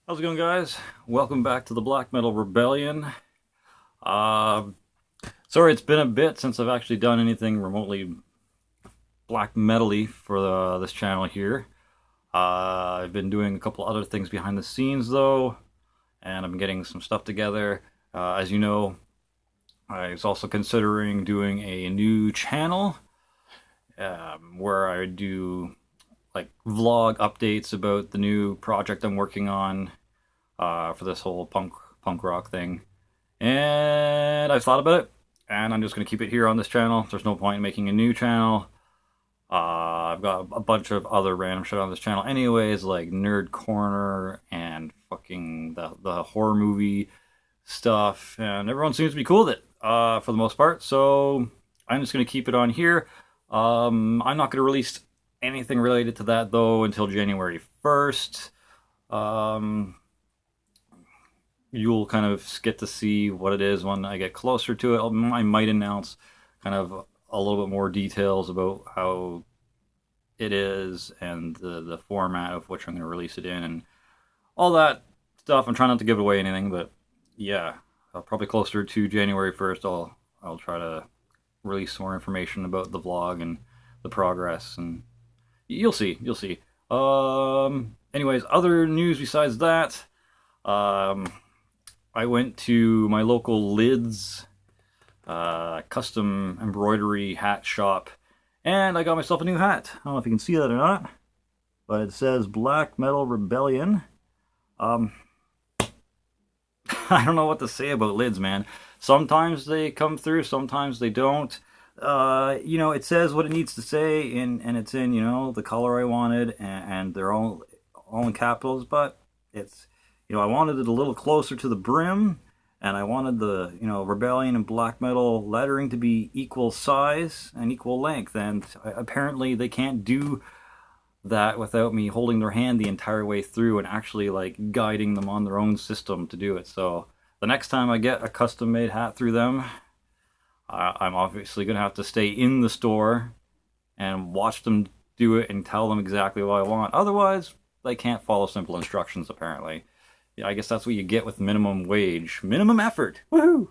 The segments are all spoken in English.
How's it going, guys? Welcome back to the Black Metal Rebellion. Uh, Sorry, it's been a bit since I've actually done anything remotely black metal-y for this channel here. I've been doing a couple other things behind the scenes, though, and I'm getting some stuff together. As you know, I was also considering doing a new channel where I do like vlog updates about the new project I'm working on for this whole punk rock thing. And I've thought about it, and I'm just gonna keep it here on this channel. There's no point in making a new channel. I've got a bunch of other random shit on this channel, anyways, like Nerd Corner and fucking the horror movie stuff, and everyone seems to be cool with it for the most part. So I'm just gonna keep it on here. I'm not gonna release anything related to that though until January 1st. You'll kind of get to see what it is when I get closer to it. I might announce kind of a little bit more details about how it is and the format of which I'm going to release it in and all that stuff. I'm trying not to give away anything, but yeah, probably closer to January 1st, I'll try to release more information about the vlog and the progress, and you'll see. Anyways, other news besides that. I went to my local Lids custom embroidery hat shop, and I got myself a new hat. I don't know if you can see that or not, but it says Black Metal Rebellion. I don't know what to say about Lids, man. Sometimes they come through, sometimes they don't. It says what it needs to say, and it's in, the color I wanted, and they're all in capitals, but it's, I wanted it a little closer to the brim, and I wanted the, Rebellion and Black Metal lettering to be equal size and equal length, and apparently they can't do that without me holding their hand the entire way through and actually, like, guiding them on their own system to do it. So the next time I get a custom-made hat through them, I'm obviously going to have to stay in the store and watch them do it and tell them exactly what I want. Otherwise, they can't follow simple instructions, apparently. Yeah, I guess that's what you get with minimum wage. Minimum effort. Woohoo!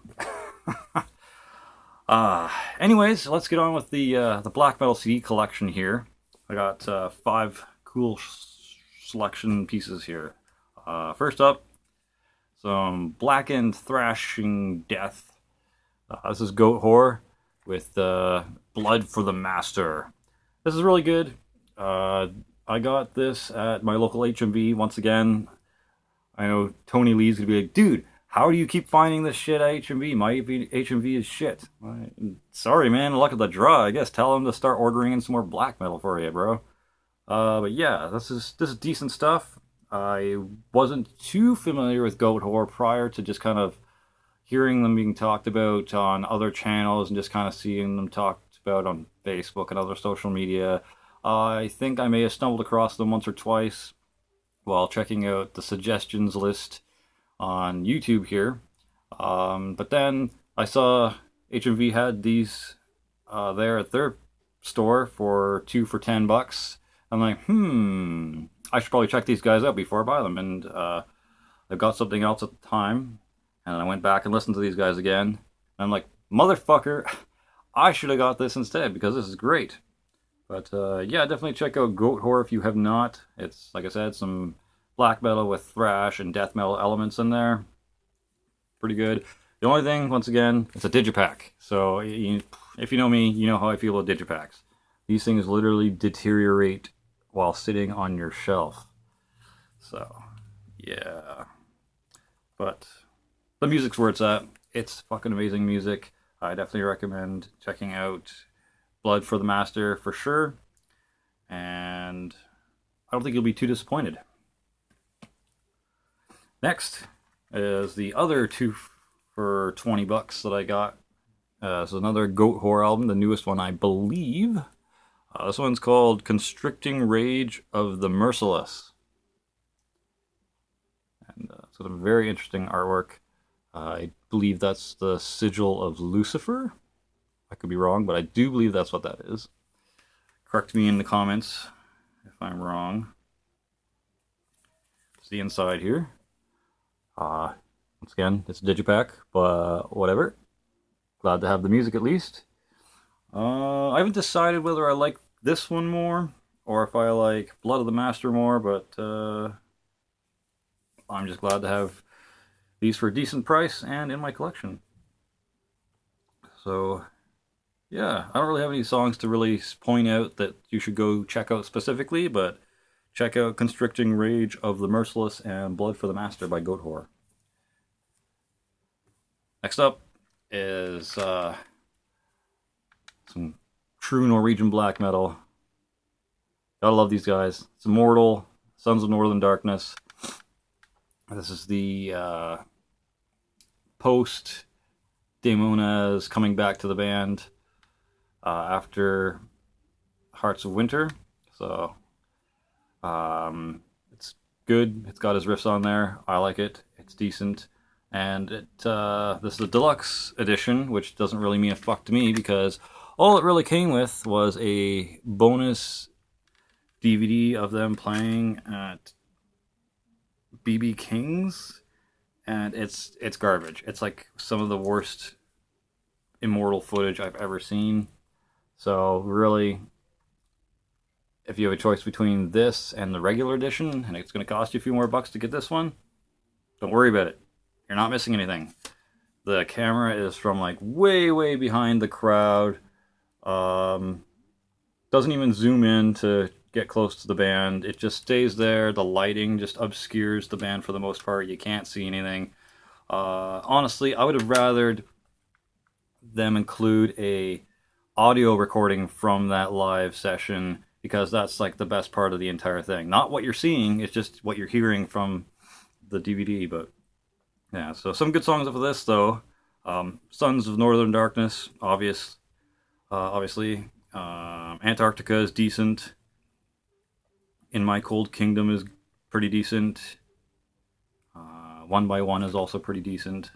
Anyways, let's get on with the Black Metal CD collection here. I got 5 cool selection pieces here. First up, some Blackened Thrashing Death. This is Goat with Blood for the Master. This is really good. I got this at my local HMV. Once again, I know Tony Lee's gonna be like, dude, how do you keep finding this shit at HMV? My HMV is shit. Sorry, man, luck of the draw. I guess tell him to start ordering in some more black metal for you, bro. But yeah, this is decent stuff. I wasn't too familiar with Goat prior to just kind of hearing them being talked about on other channels and just kind of seeing them talked about on Facebook and other social media. I think I may have stumbled across them once or twice while checking out the suggestions list on YouTube here. But then I saw HMV had these there at their store for 2 for $10. I'm like, I should probably check these guys out before I buy them. And I got something else at the time, and I went back and listened to these guys again. And I'm like, motherfucker, I should have got this instead because this is great. But yeah, definitely check out Goat if you have not. It's, like I said, some black metal with thrash and death metal elements in there. Pretty good. The only thing, once again, it's a digipack. So if you know me, you know how I feel about digipacks. These things literally deteriorate while sitting on your shelf. So, yeah. But the music's where it's at. It's fucking amazing music. I definitely recommend checking out Blood for the Master for sure. And I don't think you'll be too disappointed. Next is the other 2 for $20 that I got. So another Goat album, the newest one, I believe. This one's called Constricting Rage of the Merciless. And it's got a very interesting artwork. I believe that's the sigil of Lucifer. I could be wrong, but I do believe that's what that is. Correct me in the comments if I'm wrong. It's the inside here. Once again, it's a digipack, but whatever. Glad to have the music at least. I haven't decided whether I like this one more or if I like Blood of the Master more, but I'm just glad to have these for a decent price and in my collection. So, yeah, I don't really have any songs to really point out that you should go check out specifically, but check out Constricting Rage of the Merciless and Blood for the Master by Goat Whore. Next up is some true Norwegian black metal. Gotta love these guys. It's Immortal, Sons of Northern Darkness. This is the post Daemonas coming back to the band after Hearts of Winter. So it's good. It's got his riffs on there. I like it. It's decent. And this is a deluxe edition, which doesn't really mean a fuck to me because all it really came with was a bonus DVD of them playing at BB King's, and it's garbage. It's like some of the worst Immortal footage I've ever seen. So really, if you have a choice between this and the regular edition, and it's going to cost you a few more bucks to get this one, don't worry about it. You're not missing anything. The camera is from like way behind the crowd. Doesn't even zoom in to get close to the band. It just stays there. The lighting just obscures the band for the most part. You can't see anything. Honestly, I would have rathered them include a audio recording from that live session because that's like the best part of the entire thing. Not what you're seeing, it's just what you're hearing from the DVD. But yeah, so some good songs of this though. Sons of Northern Darkness, obviously. Antarctica is decent. In My Cold Kingdom is pretty decent. One by One is also pretty decent.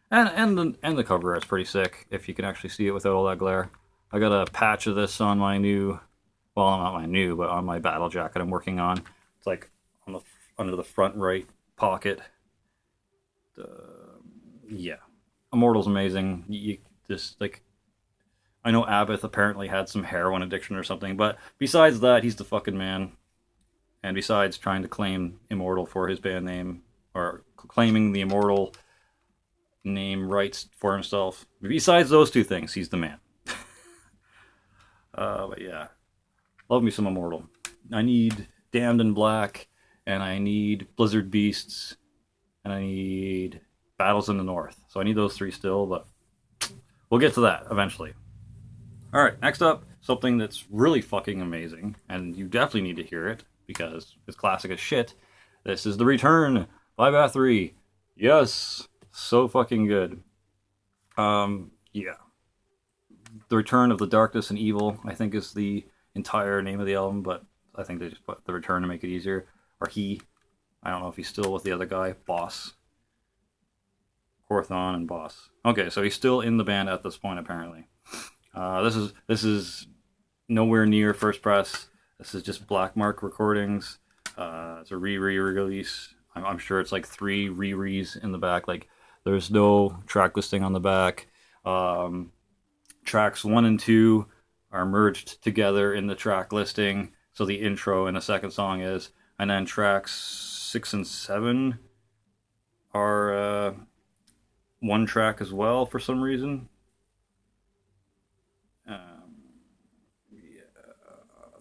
And the cover art's pretty sick, if you can actually see it without all that glare. I got a patch of this on my new, well, not my new, but on my battle jacket I'm working on. It's like on the under the front right pocket. Yeah. Immortal's amazing. You just, like, I know Abbott apparently had some heroin addiction or something, but besides that, he's the fucking man. And besides trying to claim Immortal for his band name, or claiming the Immortal name rights for himself, besides those two things, he's the man. But yeah, love me some Immortal. I need Damned in Black, and I need Blizzard Beasts, and I need Battles in the North. So I need those three still, but we'll get to that eventually. Alright, next up, something that's really fucking amazing, and you definitely need to hear it, because it's classic as shit. This is The Return by Bathory. Yes, so fucking good. Yeah. The Return of the Darkness and Evil, I think, is the entire name of the album, but I think they just put The Return to make it easier. Or he. I don't know if he's still with the other guy, Boss. Corthon and Boss. Okay, so he's still in the band at this point, apparently. This is nowhere near first press. This is just Black Mark recordings. It's a re-release. I'm sure it's like 3 re-res in the back. Like, there's no track listing on the back. Tracks 1 and 2 are merged together in the track listing. So the intro and the second song is. And then tracks 6 and 7 are one track as well for some reason.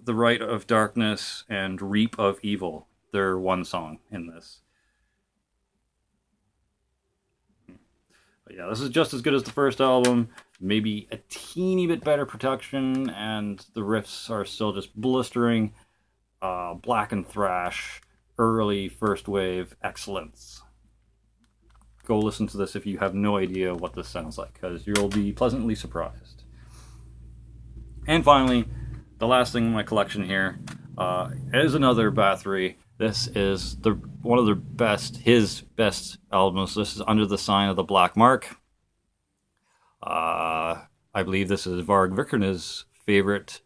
The Rite of Darkness and Reap of Evil. They're one song in this. But yeah, this is just as good as the first album. Maybe a teeny bit better production, and the riffs are still just blistering. Black and thrash, early first wave excellence. Go listen to this if you have no idea what this sounds like, because you'll be pleasantly surprised. And finally, the last thing in my collection here is another Bathory. This is one of his best albums. This is Under the Sign of the Black Mark. I believe this is Varg Vikernes' favorite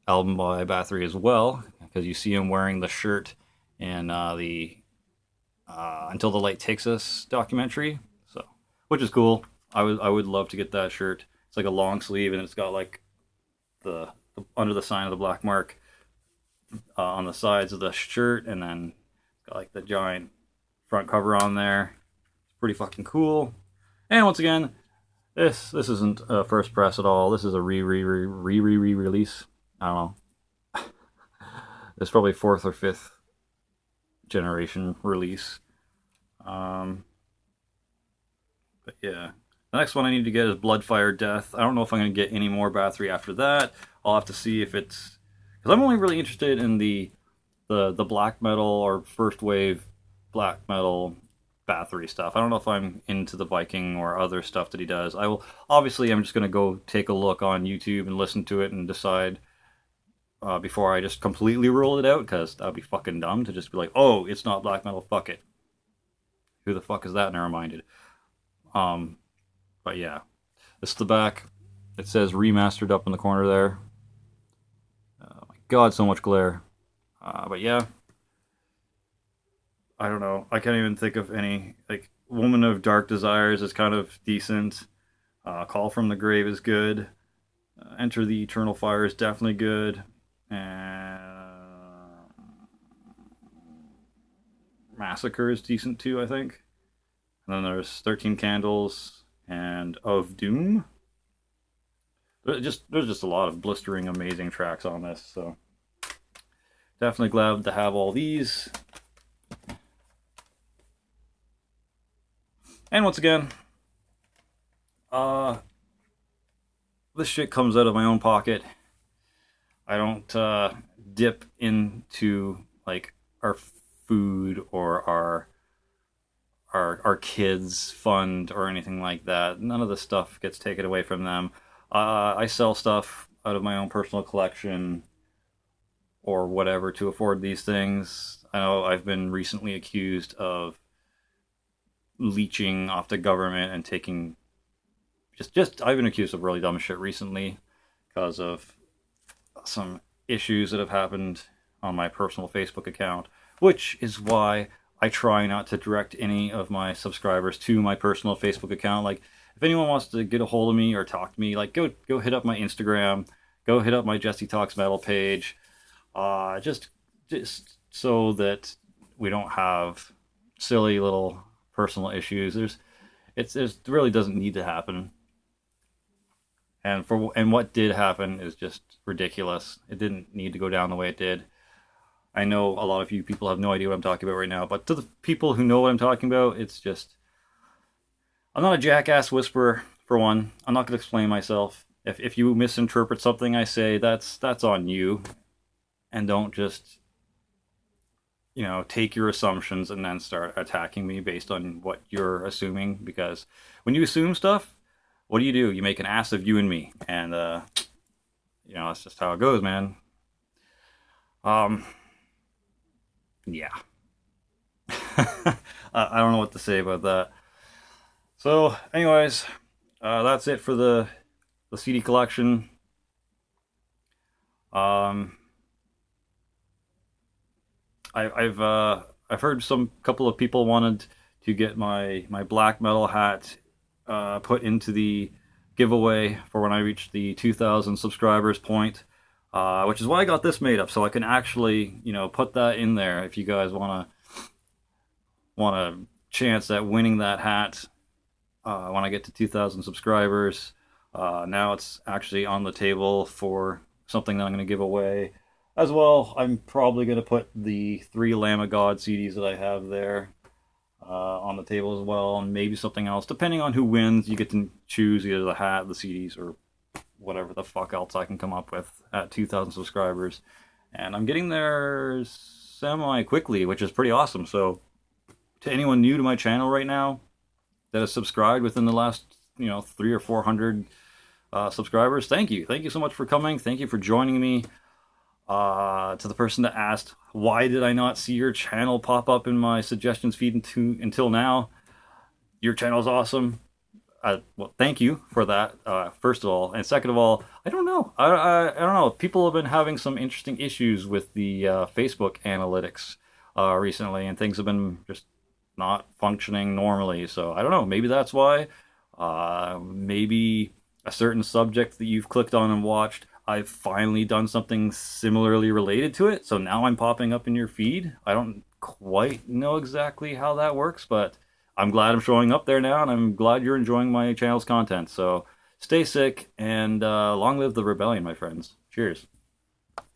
album by Bathory as well, because you see him wearing the shirt in the Until the Light Takes Us documentary. So, which is cool. I would love to get that shirt. It's like a long sleeve, and it's got like the under the sign of the black mark on the sides of the shirt, and then it's got like the giant front cover on there. It's pretty fucking cool. And once again, this isn't a first press at all. This is a re-release. I don't know. It's probably fourth or fifth generation release. But yeah. The next one I need to get is Bloodfire Death. I don't know if I'm going to get any more Bathory after that. I'll have to see if it's... Because I'm only really interested in the black metal or first wave black metal Bathory stuff. I don't know if I'm into the Viking or other stuff that he does. I will... Obviously, I'm just going to go take a look on YouTube and listen to it and decide before I just completely rule it out, because that would be fucking dumb to just be like, oh, it's not black metal, fuck it. Who the fuck is that? Narrow-minded. But yeah, this is the back. It says Remastered up in the corner there. Oh my god, so much glare. But yeah, I don't know. I can't even think of any. Like, Woman of Dark Desires is kind of decent. Call from the Grave is good. Enter the Eternal Fire is definitely good. And Massacre is decent too, I think. And then there's 13 Candles and Of Doom. There's just a lot of blistering, amazing tracks on this, so definitely glad to have all these. And once again, this shit comes out of my own pocket. I don't dip into like our food or our kids' fund or anything like that. None of the stuff gets taken away from them. I sell stuff out of my own personal collection or whatever to afford these things. I know I've been recently accused of leeching off the government and taking I've been accused of really dumb shit recently because of some issues that have happened on my personal Facebook account, which is why I try not to direct any of my subscribers to my personal Facebook account. Like, if anyone wants to get a hold of me or talk to me, like, go hit up my Instagram, go hit up my Jesse Talks Metal page, just so that we don't have silly little personal issues. It really doesn't need to happen. And what did happen is just ridiculous. It didn't need to go down the way it did. I know a lot of you people have no idea what I'm talking about right now, but to the people who know what I'm talking about, it's just... I'm not a jackass whisperer, for one. I'm not going to explain myself. If you misinterpret something I say, that's on you. And don't just, take your assumptions and then start attacking me based on what you're assuming. Because when you assume stuff, what do? You make an ass of you and me. And, that's just how it goes, man. Yeah. I don't know what to say about that. So, anyways, that's it for the CD collection. I've heard some couple of people wanted to get my black metal hat put into the giveaway for when I reach the 2,000 subscribers point, which is why I got this made up, so I can actually put that in there if you guys want a chance at winning that hat when I get to 2,000 subscribers. Now it's actually on the table for something that I'm going to give away. As well, I'm probably going to put the 3 Lamb of God CDs that I have there on the table as well, and maybe something else. Depending on who wins, you get to choose either the hat, the CDs, or whatever the fuck else I can come up with at 2,000 subscribers. And I'm getting there semi-quickly, which is pretty awesome. So, to anyone new to my channel right now that has subscribed within the last, 300 or 400 subscribers, thank you. Thank you so much for coming. Thank you for joining me. To the person that asked, why did I not see your channel pop up in my suggestions feed until now? Your channel is awesome. Well, thank you for that, first of all. And second of all, I don't know. I don't know. People have been having some interesting issues with the Facebook analytics recently, and things have been just not functioning normally. So I don't know. Maybe that's why. Maybe a certain subject that you've clicked on and watched, I've finally done something similarly related to it. So now I'm popping up in your feed. I don't quite know exactly how that works, but I'm glad I'm showing up there now, and I'm glad you're enjoying my channel's content. So stay sick, and long live the rebellion, my friends. Cheers.